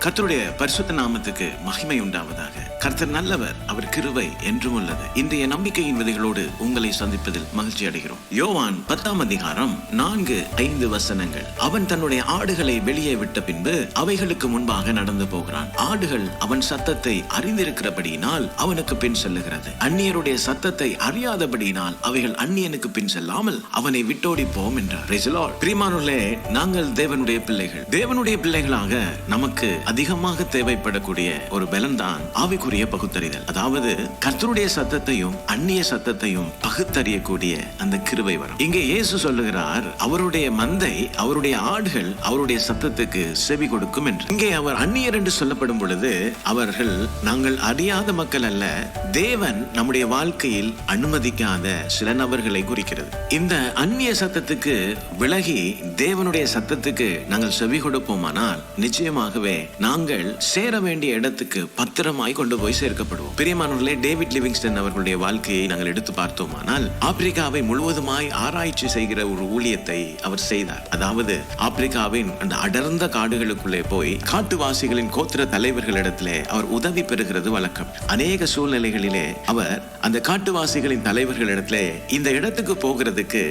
கர்த்தருடைய பரிசுத்த நாமத்துக்கு மகிமை உண்டாவதாக. கர்த்தர் நல்லவர், அவர் கிருபை என்றும் உள்ளது. இன்றைய நம்பிக்கையின் விதைகளோடு உங்களை சந்திப்பதில் மகிழ்ச்சி அடைகிறோம். யோவான் 10ஆம் அதிகாரம் 4-5 வசனங்கள். அவன் தன்னுடைய ஆடுகளை வெளியே விட்ட பின்பு அவைகளுக்கு முன்பாக நடந்து போகிறான். ஆடுகள் அவன் சத்தத்தை அறிந்திருக்கிறபடியினால் அவனுக்கு பின் செல்லுகிறது. அந்நியருடைய சத்தத்தை அறியாதபடியினால் அவைகள் அந்நியனுக்கு பின் செல்லாமல் அவனை விட்டோடி போம் என்றார். பிரியமானவர்களே, நாங்கள் தேவனுடைய பிள்ளைகள். தேவனுடைய பிள்ளைகளாக நமக்கு அதிகமாக தேவைப்படக்கூடிய ஒரு பலன் தான் ஆவிக்குரிய பகுத்தறிதல். அதாவது கர்த்தருடைய சத்தத்தையும் அந்நிய சத்தத்தையும் பகுத்தறியக்கூடிய அந்த கிருபை வரும். இங்கே இயேசு சொல்லுகிறார், அவருடைய மந்தை, அவருடைய ஆடுகள் அவருடைய சத்தத்துக்கு செவி கொடுக்கும் என்று. இங்கே அவர் அந்நியர் என்று சொல்லப்படும் பொழுது அவர்கள் நாங்கள் அறியாத மக்கள் அல்ல, தேவன் நம்முடைய வாழ்க்கையில் அனுமதிக்காத சில நபர்களை குறிக்கிறது. இந்த அந்நிய சத்தத்துக்கு விலகி தேவனுடைய சத்தத்துக்கு நாங்கள் செவி கொடுப்போமானால் நிச்சயமாகவே நாங்கள் சேர வேண்டிய இடத்துக்கு பத்திரமாய் கொண்டு போய் சேர்க்கப்படுவோம். பிரியமானவர்களே, டேவிட் லிவிங்ஸ்டன் அவர்களுடைய வாழ்க்கையை நாங்கள் எடுத்து பார்த்தோமானால் ஆப்பிரிக்காவை முழுவதுமாய் ஆராய்ச்சி செய்கிற ஒரு ஊழியத்தை அவர் செய்தார். அதாவது ஆப்பிரிக்காவின் அந்த அடர்ந்த காடுகளுக்குள்ளே போய் காட்டுவாசிகளின் கோத்திர தலைவர்களிடத்திலே அவர் உதவி பெறுகிறது வழக்கம். அநேக சூழ்நிலைகளிலே அவர் அந்த காட்டுவாசிகளின் தலைவர்களிடத்திலே இந்த இடத்துக்கு போகிறதுக்கு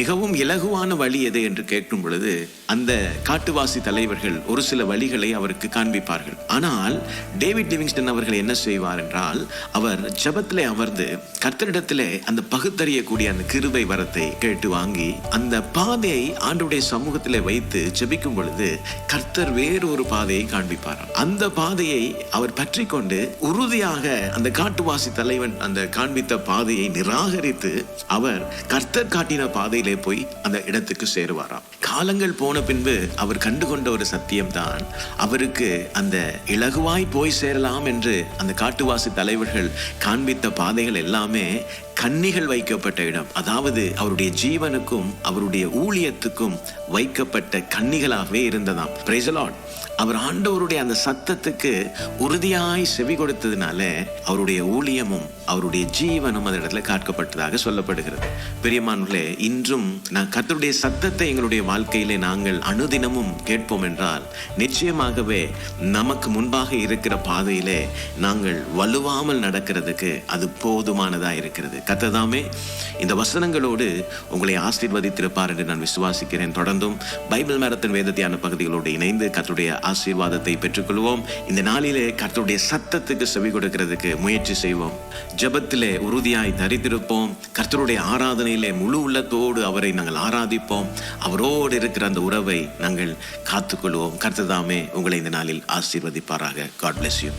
மிகவும் இலகுவான வழி எது என்று கேட்கும் பொழுது அந்த காட்டுவாசி தலைவர்கள் ஒரு சில வழிகளை அவருக்கு காண்பிப்பார்கள். ஆனால் டேவிட் லிவிங்ஸ்டன் அவர்கள் என்ன செய்வார் என்றால், அவர் ஜெபத்திலே அமர்ந்து கர்த்தரிடத்திலே அந்த பகுத்தறியக்கூடிய அந்த கிருபை வரத்தை கேட்டு வாங்கி அந்த பாதையை ஆண்டவருடைய சமூகத்திலே வைத்து ஜெபிக்கும் பொழுது கர்த்தர் வேறொரு பாதையை காண்பிப்பார். அந்த பாதையை அவர் பற்றி கொண்டு உறுதியாக அந்த காட்டுவாசி தலைவன் அந்த காண்பித்த பாதையை நிராகரித்து அவர் கர்த்தர் காட்டின பாதையிலே போய் அந்த இடத்துக்கு சேருவாராம். காலங்கள் போன பின்பு அவர் கண்டுகொண்ட ஒரு சத்தியம் தான், அவருக்கு அந்த இலகுவாய் போய் சேரலாம் என்று அந்த காட்டுவாசி தலைவர்கள் காண்பித்த பாதைகள் எல்லாமே கன்னிகள் வைக்கப்பட்ட இடம். அதாவது அவருடைய ஜீவனுக்கும் அவருடைய ஊழியத்துக்கும் வைக்கப்பட்ட கன்னிகளாகவே இருந்ததாம். Praise the Lord. அவர் ஆண்டவருடைய அந்த சத்தத்துக்கு உறுதியாய் செவி கொடுத்ததுனால அவருடைய ஊழியமும் அவருடைய ஜீவனும் அந்த இடத்துல காக்கப்பட்டதாக சொல்லப்படுகிறது. பிரியமானவர்களே, இன்றும் கர்த்தருடைய சத்தத்தை எங்களுடைய வாழ்க்கையிலே நாங்கள் அனுதினமும் கேட்போம் என்றால் நிச்சயமாகவே நமக்கு முன்பாக இருக்கிற பாதையிலே நாங்கள் வலுவாமல் நடக்கிறதுக்கு அது போதுமானதா இருக்கிறது. கர்த்தர் இந்த வசனங்களோடு உங்களை ஆசீர்வதித்திருப்பார் என்று நான் விசுவாசிக்கிறேன். தொடர்ந்தும் பைபிள் மேரத்தன் வேத தியான பகுதிகளோடு இணைந்து கர்த்தருடைய ஆசீர்வாதத்தை பெற்றுக்கொள்வோம். இந்த நாளிலே கர்த்தருடைய சத்தத்துக்கு செவி கொடுக்கிறதுக்கு முயற்சி செய்வோம். ஜெபத்திலே உறுதியாய் தரித்திருப்போம். கர்த்தருடைய ஆராதனையிலே முழு உள்ளத்தோடு அவரை நாங்கள் ஆராதிப்போம். அவரோடு இருக்கிற அந்த உறவை நாங்கள் காத்துக்கொள்வோம். கர்த்தர் தாமே உங்களை இந்த நாளில் ஆசீர்வதிப்பாராக. God bless you.